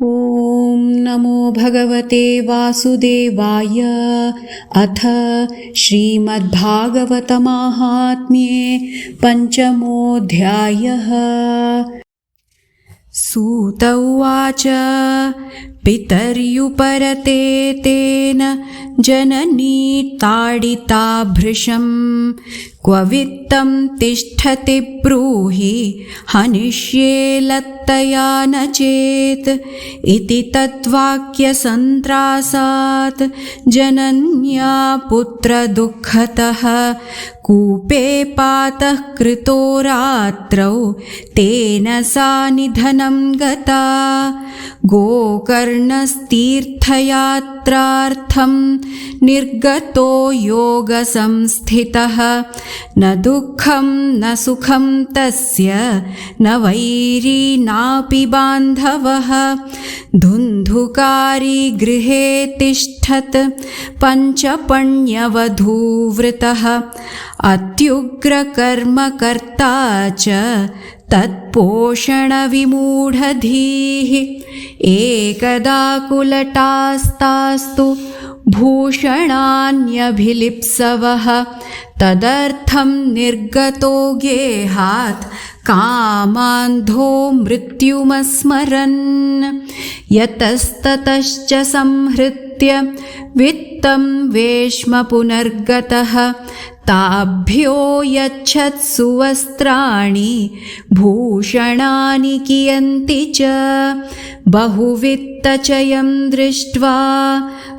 ॐ नमो भगवते वासुदेवाय। अथ श्रीमद्भागवतमाहात्म्ये पञ्चमोऽध्यायः। सूत उवाच पितर्युपरते तेन जननी ताडिता भृशं क्व वित्तं तिष्ठति ब्रूहि हनिष्ये लत्तया न चेत् इति तद्वाक्यसन्त्रासात् जनन्या पुत्रदुःखतः कूपे पातः कृतो रात्रौ तेन सा निधनं गता। गोकर्णस्तीर्थयात्रार्थं निर्गतो योगसंस्थितः न दुःखं न सुखं तस्य न वैरी नापि बान्धवः। धुन्धुकारी गृहे तिष्ठत् पञ्चपण्यवधूवृतः अत्युग्रकर्मकर्ता च तत्पोषणविमूढधीः। एकदा कुलटास्तास्तु भूषणान्यभिलिप्सवः तदर्थं निर्गतो गेहात् कामान्धो मृत्युमस्मरन्। यतस्ततश्च संहृत्य वित्तं वेश्म पुनर्गतः ताभ्यो यच्छत्सु वस्त्राणि भूषणानि कियन्ति च। बहुवित्तचयं दृष्ट्वा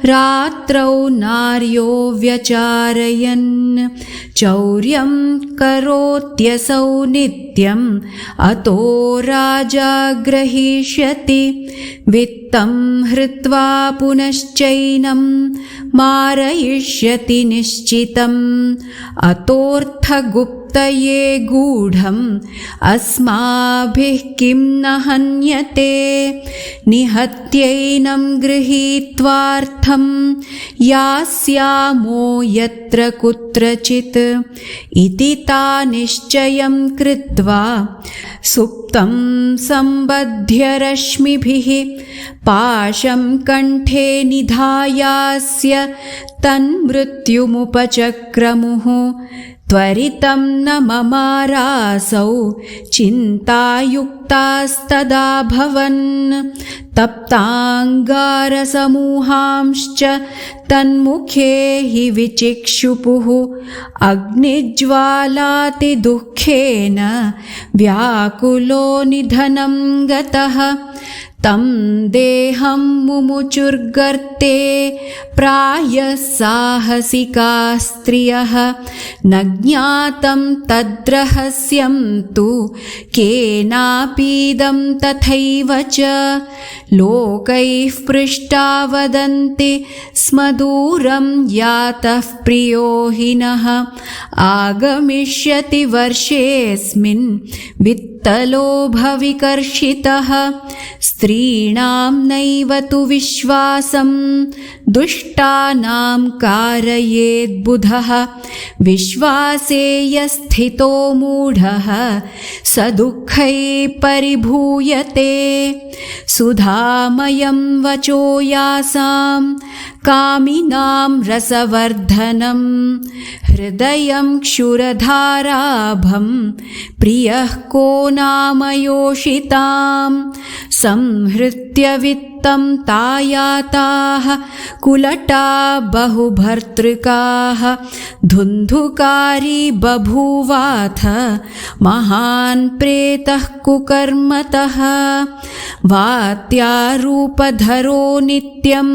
रात्रौ नार्यो व्यचारयन् चौर्यं करोत्यसौ नित्यम् अतो राजा ग्रहीष्यति। वित्तं हृत्वा पुनश्चैनं मारयिष्यति निश्चितम्। अतोऽर्थगुप्तये गूढम् अस्माभिः किं न हन्यते। निहत्यैनं गृहीत्वार्थं यास्यामो यत्र कुत्रचित् इति ता निश्चयं कृत्वा सुप्तं सम्बध्य रश्मिभिः पाशं कण्ठे निधायास्य तन्मृत्युमुपचक्रमुः। त्वरितं न ममारासौ चिन्तायुक्तास्तदा भवन्। तप्ताङ्गारसमूहांश्च तन्मुखे हि विचिक्षुपुः अग्निज्वालातिदुःखेन व्याकुलो निधनं गतः। तं देहं मुमुचुर्गर्ते प्रायः साहसिकाः स्त्रियः न ज्ञातं तद्रहस्यं तु केनापीदं तथैव च। लोकैः पृष्टा वदन्ति स्म दूरं यातः प्रियो हिनः आगमिष्यति वर्षेऽस्मिन् वित्तलोभविकर्षितः। स्त्रीणां नैव तु विश्वासं दुष्टानां कारयेद्बुधः। विश्वासे यस्थितो मूढः स दुःखैः परिभूयते। सुधामयं वचो यासां कामिनां रसवर्धनं हृदयं क्षुरधाराभं प्रियः को नाम योषितां। संहृत्य वित्तं तायाताः कुलटा बहुभर्तृकाः धुन्धुकारी बभूवाथ महान् प्रेतः कुकर्मतः। वात्यारूपधरो नित्यं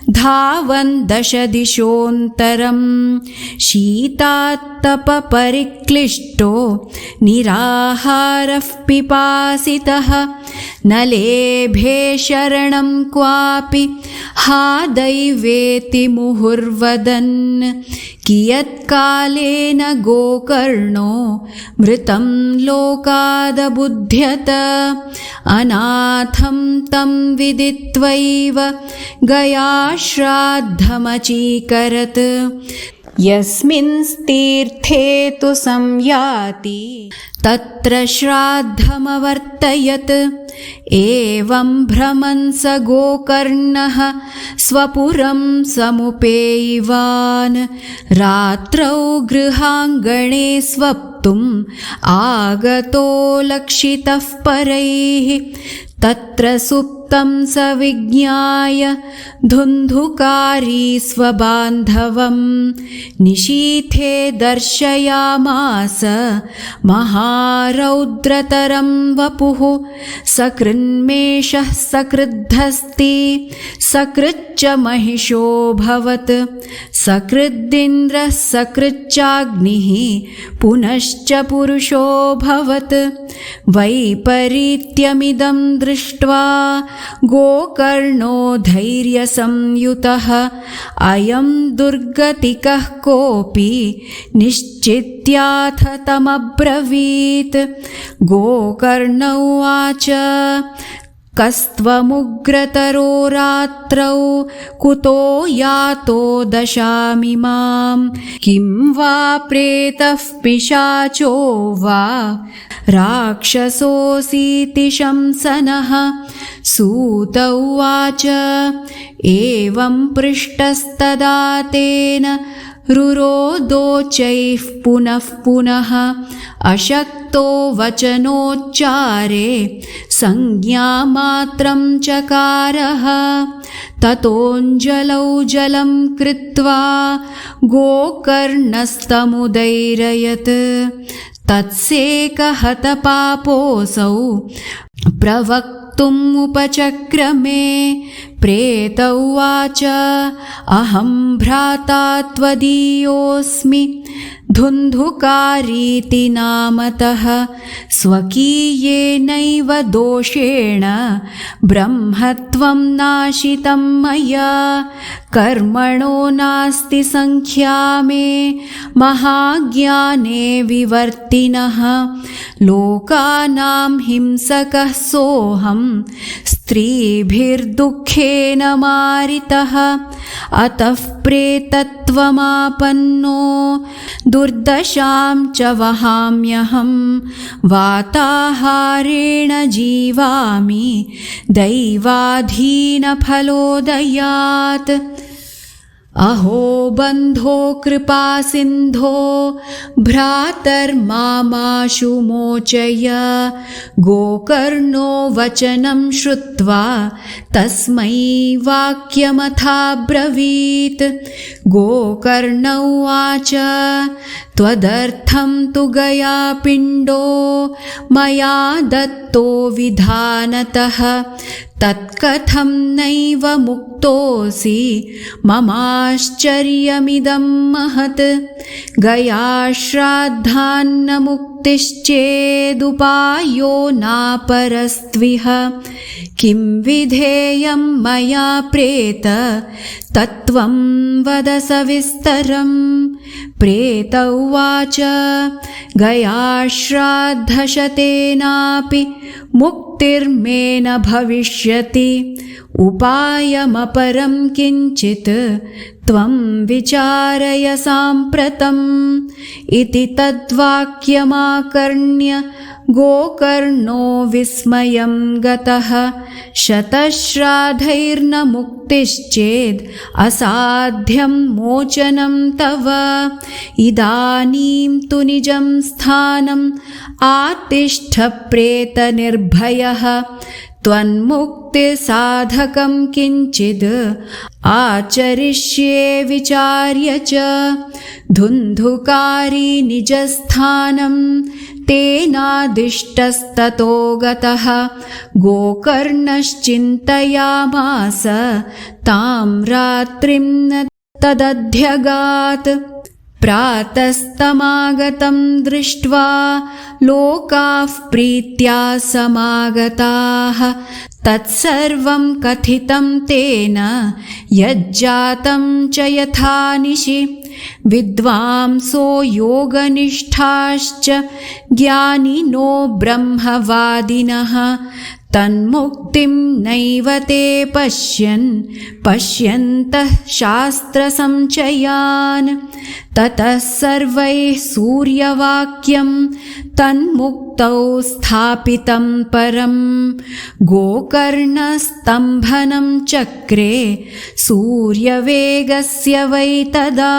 धावन् दशदिशोऽन्तरं शीतात्तपपरिक्लिष्टो निराहारः पिपासितः। न लेभे शरणं क्वापि हा दैवेति मुहुर्वदन्। कियत्कालेन गोकर्णो मृतं लोकादबुध्यत। अनाथं तं विदित्वैव गया श्राद्धमचीकरत्। यस्मिंस्तीर्थे तु संयाति तत्र श्राद्धमवर्तयत् एवं भ्रमन् स गोकर्णः स्वपुरं समुपेयिवान् रात्रौ गृहाङ्गणे स्वप्तुम् आगतो लक्षितः परैः तत्र सुप्तं स विज्ञाय धुन्धुकारी स्वबान्धवं निशीथे दर्शयामास महारौद्रतरं वपुः सकृन्मेषः सकृद्धस्ति सकृच्च महिषोऽभवत् सकृद्दिन्द्रः सकृच्चाग्निः पुनश्च पुरुषोऽभवत् वैपरीत्यमिदं दृष्ट्वा गोकर्णो धैर्यसंयुतः अयं दुर्गतिकः कोऽपि निश्चित्याथ तमब्रवीत् गोकर्ण उवाच कस्त्वमुग्रतरो रात्रौ कुतो यातो दशामिमां किं वा प्रेतः पिशाचो वा राक्षसोऽसीति शंसनः सूत उवाच एवं पृष्टस्तदा तेन रुरोदोचैः पुनः पुनः अशक्तो वचनोच्चारे संज्ञामात्रं चकारः ततोऽञ्जलौ जलं कृत्वा गोकर्णस्तमुदैरयत् तत्सेकहतपापोऽसौ प्रवक्तुम् उपचक्रमे प्रेत उवाच अहं भ्राता त्वदीयोऽस्मि धुन्धुकारीति नामतः स्वकीयेनैव दोषेण ब्रह्मत्वं नाशितं मया कर्मणो नास्ति संख्या मे महाज्ञाने विवर्तिनः लोकानां हिंसकः सोऽहं स्त्रीभिर्दुःखेन मारितः अतः प्रेतत्वमापन्नो दुर्दशां च वहाम्यहं वाताहारेण जीवामि दैवाधीनफलोदयात् अहो बन्धो कृपासिन्धो भ्रातर्मामाशु मोचय गोकर्णो वचनं श्रुत्वा तस्मै वाक्यमथाब्रवीत् गोकर्ण उवाच त्वदर्थं तु गया पिण्डो मया दत्तो विधानतः तत्कथं नैव मुक्तोऽसि ममाश्चर्यमिदं महत् गया श्राद्धान्न मुक्तिश्चेदुपायो नापरस्त्विह किं विधेयं मया प्रेत तत्त्वं वद सविस्तरम् प्रेत उवाच गया श्राद्धशतेनापि मुक्तिर्मे न भविष्यति उपायमपरं किञ्चित् त्वं विचारय साम्प्रतम् इति तद्वाक्यमाकर्ण्य गोकर्णो विस्मयं गतः शतश्राद्धैर्न मुक्तिश्चेद् असाध्यं मोचनं तव इदानीं तु निजं स्थानम् आतिष्ठ प्रेतनिर्भयः त्वन्मुक्तिसाधकं किञ्चिद् आचरिष्ये विचार्य च धुन्धुकारी निजस्थानं तेनादिष्टस्ततो गतः गोकर्णश्चिन्तयामास तां रात्रिं न तदध्यगात् प्रातस्तमागतं दृष्ट्वा लोकाः प्रीत्या समागताः तत्सर्वं कथितं तेन यज्जातं च यथानिशि विद्वांसो योगनिष्ठाश्च ज्ञानिनो ब्रह्मवादिनः तन्मुक्तिं नैव ते पश्यन्तः शास्त्रसंचयान् ततः सर्वैः सूर्यवाक्यं तन्मुक्तौ स्थापितं परं गोकर्णस्तम्भनं चक्रे सूर्यवेगस्य वै तदा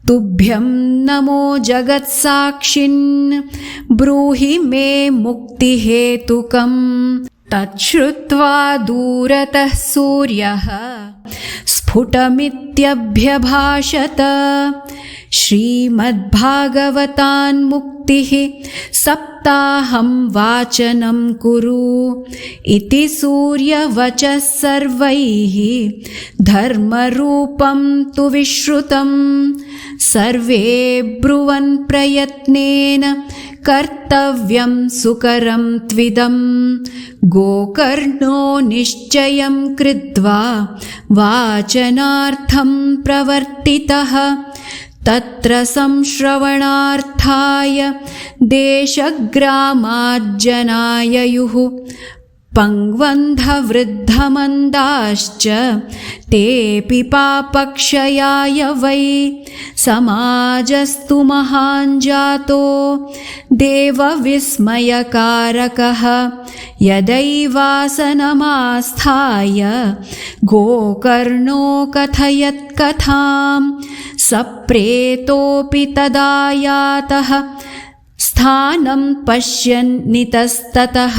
तुभ्यं नमो जगत्साक्षिन् ब्रूहि मे मुक्तिहेतुकम् तच्छ्रुत्वा दूरतः सूर्यः स्फुटमित्यभ्यभाषत श्रीमद्भागवतान्मुक्तिः सप्ताहं वाचनं कुरु इति सूर्यवचः सर्वैः धर्मरूपं तु विश्रुतं सर्वे ब्रुवन् प्रयत्नेन कर्तव्यं सुकरं त्विदं गोकर्णो निश्चयं कृत्वा वाचनार्थं प्रवर्तितः तत्र संश्रवणार्थाय देशग्रामाज्जनाययुः पङ्क्वन्धवृद्धमन्दाश्च तेऽपि पापक्षयाय वै समाजस्तु महान् जातो देवविस्मयकारकः यदैवासनमास्थाय गोकर्णो कथयत्कथां सप्रेतोऽपि तदा यातः स्थानं पश्यन्नितस्ततः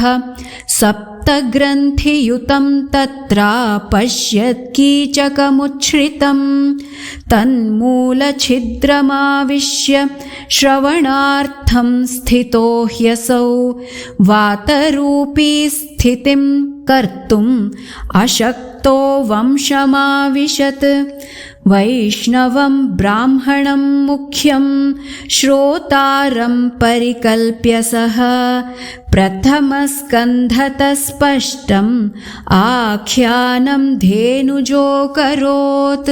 सप्तग्रन्थियुतं तत्रा पश्यत्कीचकमुच्छ्रितं तन्मूलछिद्रमाविश्य श्रवणार्थं स्थितो ह्यसौ वातरूपी स्थितिं कर्तुम् अशक्तो वंशमाविशत् वैष्णवं ब्राह्मणं मुख्यं श्रोतारं परिकल्प्य सः प्रथमस्कन्धतः स्पष्टम् आख्यानं धेनुजोऽकरोत्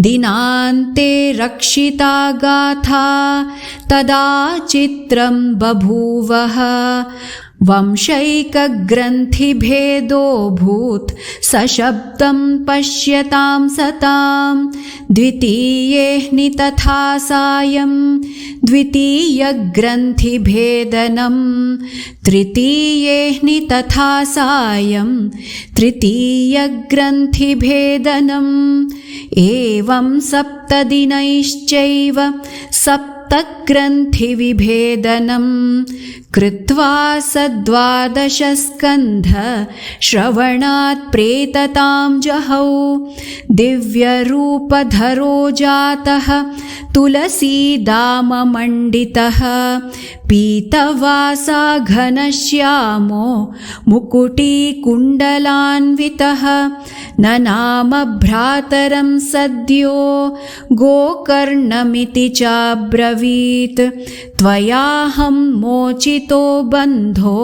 दिनान्ते रक्षिता गाथा तदा चित्रं बभूवः वंशैकग्रन्थिभेदोऽभूत् सशब्दं पश्यतां सतां द्वितीयेऽह्नि तथा सायं द्वितीयग्रन्थिभेदनं तृतीयेऽह्नि तथा सायं तृतीयग्रन्थिभेदनम् एवं सप्तदिनैश्चैव सप्तग्रन्थिविभेदनं कृत्वा सद्वादशस्कन्ध श्रवणात् प्रेततां जहौ दिव्यरूपधरो जातः तुलसीदाममण्डितः पीतवासा घनश्यामो मुकुटीकुण्डलान्वितः ननाम भ्रातरं सद्यो गोकर्णमिति चाब्रवीत् त्वयाहं मोचितो बन्धो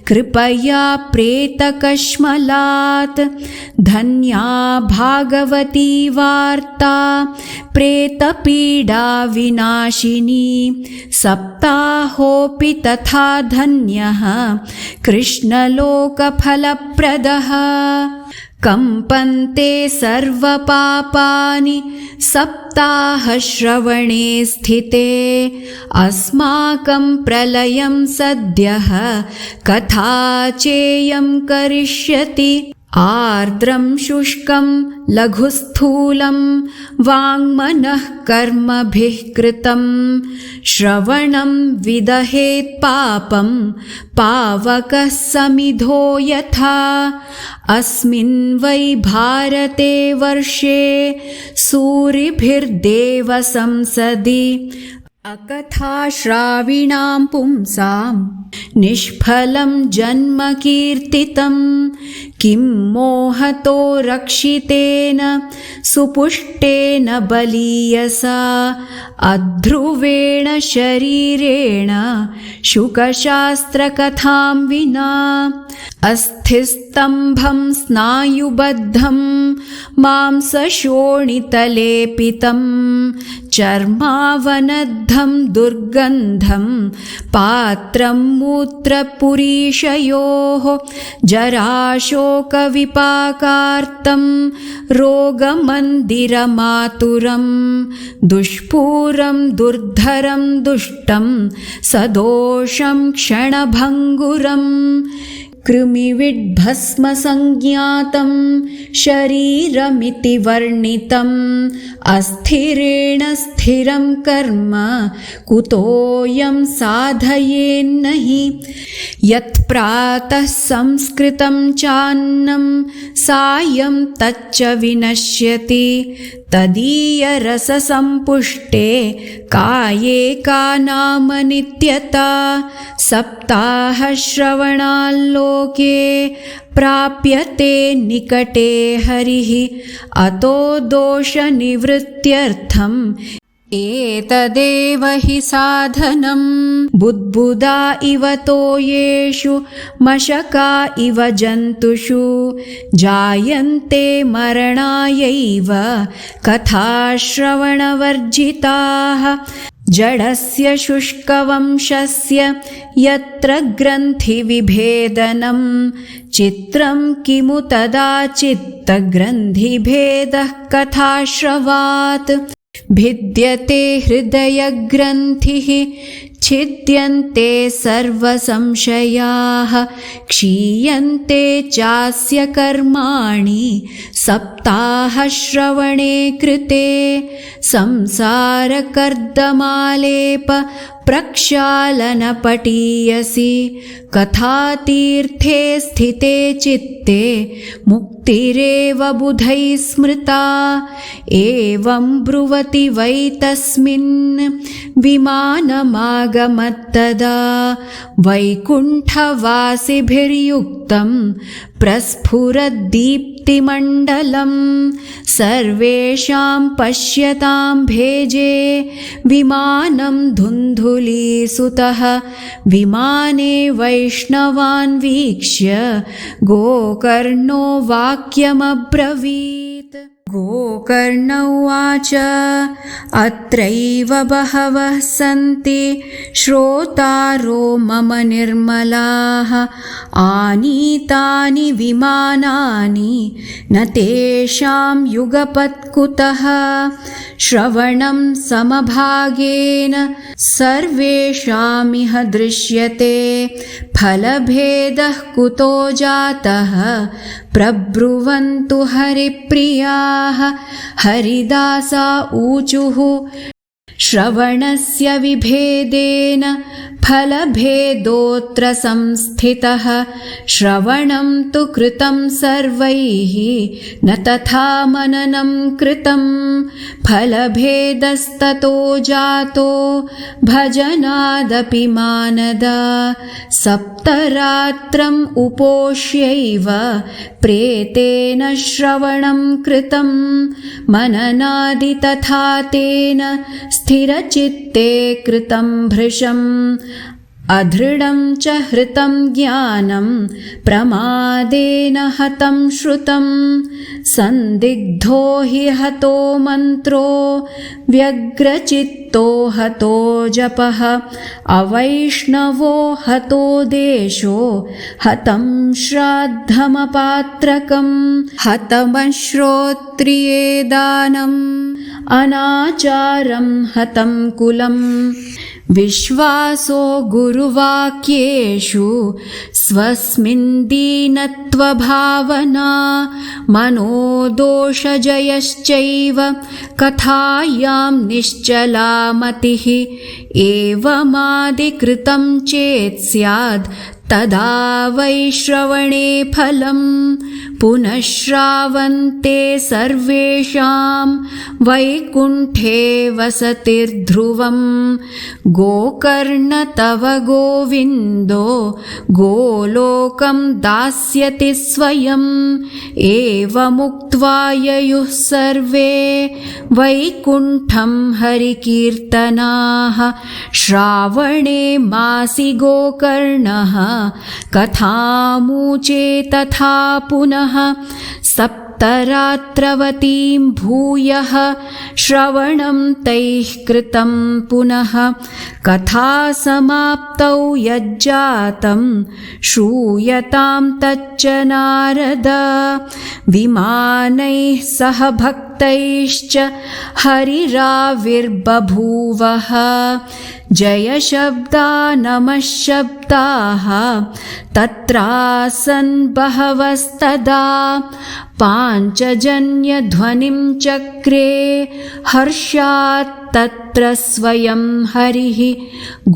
कृपया प्रेतकश्मलात् धन्या भागवती वार्ता प्रेतपीडा विनाशिनी सप्ताहोऽपि तथा धन्यः कृष्णलोकफलप्रदः कम्पन्ते सर्वपापानि सप्ताहश्रवणे स्थिते अस्माकं प्रलयं सद्यः कथा चेयं करिष्यति आर्द्रं शुष्कं लघुस्थूलं वाङ्मनः कर्मभिः कृतं श्रवणं विदहेत् पापं पावकः समिधो यथा अस्मिन् वै भारते वर्षे सूरिभिर्देव संसदि अकथाश्राविणां पुंसां निष्फलं जन्म कीर्तितं किं मोहतो रक्षितेन सुपुष्टेन बलीयसा अध्रुवेण शरीरेण शुकशास्त्रकथां विना अस्थिस्तम्भं स्नायुबद्धं मांसशोणितलेपितं चर्मावनद्धं दुर्गन्धं पात्रं मूत्रपुरीशयोः जराशोकविपाकार्तं रोगमन्दिरमातुरं दुष्पूरं दुर्धरं दुष्टं सदोषं क्षणभङ्गुरम् कृमिविड्भस्मसंज्ञातं शरीरमिति वर्णितम् अस्थिरेण स्थिरं कर्म कुतोऽयं साधयेन्न हि यत्प्रातः संस्कृतं चान्नं सायं तच्च विनश्यति तदीयरससम्पुष्टे काये का नाम नित्यता सप्ताहश्रवणाल्लोके प्राप्यते निकटे हरिः अतो दोषनिवृत्त्यर्थम् एतदेव हि साधनम् बुद्बुदा इव तोयेषु मशका इव जन्तुषु जायन्ते मरणायैव कथाश्रवणवर्जिताः जडस्य शुष्कवंशस्य यत्र ग्रन्थिविभेदनं चित्रं किमु तदा चित्तग्रन्थिभेदः कथाश्रवात् भिद्यते हृदयग्रन्थिः छिद्यन्ते सर्वसंशयाः क्षीयन्ते चास्य कर्माणि सप्ताहश्रवणे कृते संसारकर्दमालेप प्रक्षालनपटीयसि कथातीर्थे स्थिते चित्ते मुक्तिरेव बुधैः स्मृता एवं ब्रुवति वै तस्मिन् विमानमागमत्तदा वैकुण्ठवासिभिर्युक्तं प्रस्फुरद्दीप्तिमण्डलं सर्वेषां पश्यतां भेजे विमानं धुन्धुलीसुतः विमाने वैष्णवान् वीक्ष्य गोकर्णो वाक्यमब्रवीत् गोकर्ण उवाच अत्रैव बहवः सन्ति श्रोतारो मम निर्मलाः आनीतानि विमानानि न तेषां युगपत्कुतः श्रवणं समभागेन सर्वेषामिह दृश्यते फलभेदः कुतो जातः प्रब्रुवन्तु हरिप्रियाः हरिदासा ऊचुः श्रवणस्य विभेदेन फलभेदोऽत्र संस्थितः श्रवणं तु कृतं सर्वैः न तथा मननं कृतं फलभेदस्ततो जातो भजनादपि मानदा सप्तरात्रम् उपोष्यैव प्रेतेन श्रवणं कृतं मननादि तथा तेन स्थिरचित्ते कृतं भृशम् अदृढं च हृतं ज्ञानं प्रमादेन हतं श्रुतं संदिग्धो हि हतो मन्त्रो व्यग्रचित्तो हतो जपः अवैष्णवो हतो देशो हतं श्राद्धमपात्रकं हतमश्रोत्रिये दानम् अनाचारं हतं कुलम् विश्वासो गुरुवाक्येषु स्वस्मिन् दीनत्वभावना मनोदोषजयश्चैव कथायां निश्चला मतिः एवमादिकृतं चेत् स्यात् तदा वै श्रवणे फलं पुनः श्रावन्ते सर्वेषां वैकुण्ठे वसतिर्ध्रुवं गोकर्ण तव गोविन्दो गोलोकं दास्यति स्वयम् एवमुक्त्वा ययुः सर्वे वैकुण्ठं हरिकीर्तनाः श्रावणे मासि गोकर्णः कथामूचे तथा पुनः सप्तरात्रवतीं भूयः श्रवणं तैः कृतं पुनः कथासमाप्तौ यज्जातं श्रूयतां तच्च नारद विमानैः सह भक्तैश्च हरिराविर्बभूवः जयशब्दा नमः शब्दाः तत्रासन् बहवस्तदा पाञ्चजन्यध्वनिं चक्रे हर्षात् तत्र स्वयं हरिः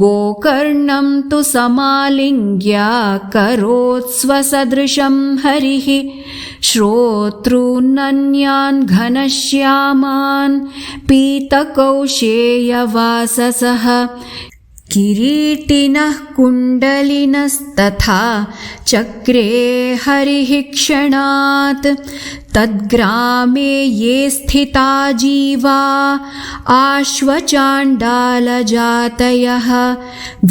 गोकर्णं तु समालिङ्ग्य करोत्स्वसदृशं हरिः श्रोतॄनन्यान् घनश्यामान् पीतकौशेयवाससः किरीटिनः कुण्डलिनस्तथा चक्रे हरिः क्षणात् तद्ग्रामे ये स्थिता जीवा आश्वचाण्डालजातयः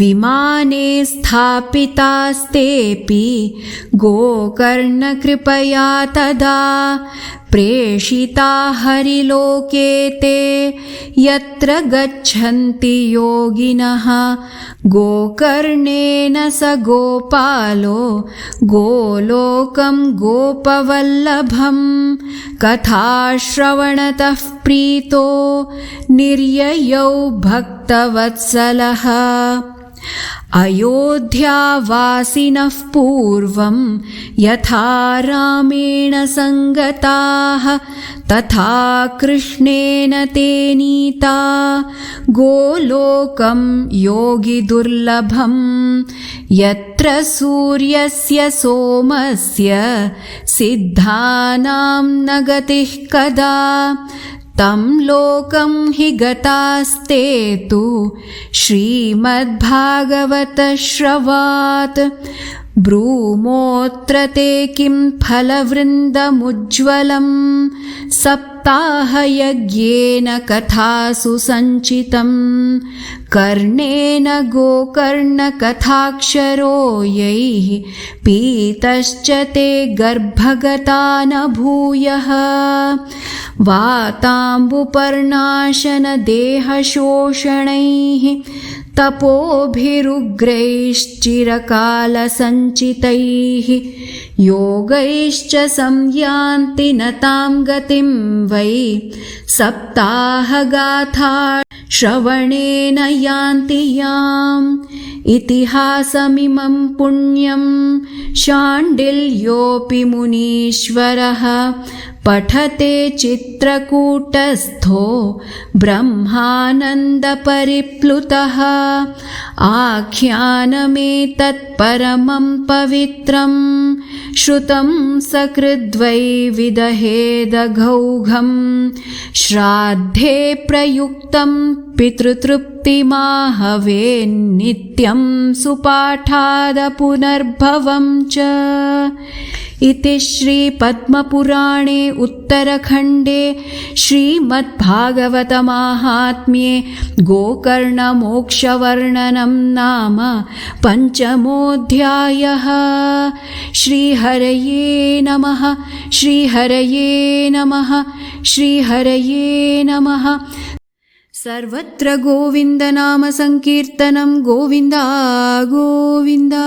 विमाने स्थापितास्तेऽपि गोकर्णकृपया तदा प्रेषिता हरिलोके ते यत्र गच्छन्ति योगिनः गोकर्णेन स गोपालो गोलोकं गोपवल्लभं कथाश्रवणतः प्रीतो निर्ययौ भक्तवत्सलः अयोध्यावासिनः पूर्वं यथा रामेण सङ्गताः तथा कृष्णेन ते नीता गोलोकं योगिदुर्लभं यत्र सूर्यस्य सोमस्य सिद्धानां न गतिः कदा तं लोकं हि गतास्ते तु श्रीमद्भागवतश्रवात् ब्रूमोऽत्र ते किं फलवृन्दमुज्ज्वलं सप्ताहयज्ञेन कथासु सञ्चितं कर्णेन गोकर्णकथाक्षरो यैः पीतश्च ते गर्भगता न भूयः वाताम्बुपर्णाशनदेहशोषणैः तपोभिरुग्रैश्चिरकालसञ्चितैः योगैश्च संयान्ति न तां गतिं वै सप्ताहगाथा श्रवणेन यान्ति याम् इतिहासमिमं पुण्यं शाण्डिल्योऽपि मुनीश्वरः पठते चित्रकूटस्थो ब्रह्मानन्दपरिप्लुतः आख्यानमेतत्परमं पवित्रं श्रुतं सकृद्वै विदहेदघौघं श्राद्धे प्रयुक्तं पितृतृप्तिमाहवे नित्यं सुपाठाद पुनर्भवं च इति श्रीपद्मपुराणे उत्तरखण्डे श्रीमद्भागवतमाहात्म्ये गोकर्णमोक्षवर्णनं नाम पञ्चमोऽध्यायः। श्रीहरये नमः। श्रीहरये नमः। श्रीहरये नमः। सर्वत्र गोविन्दनाम संकीर्तनं गोविन्दा गोविन्दा।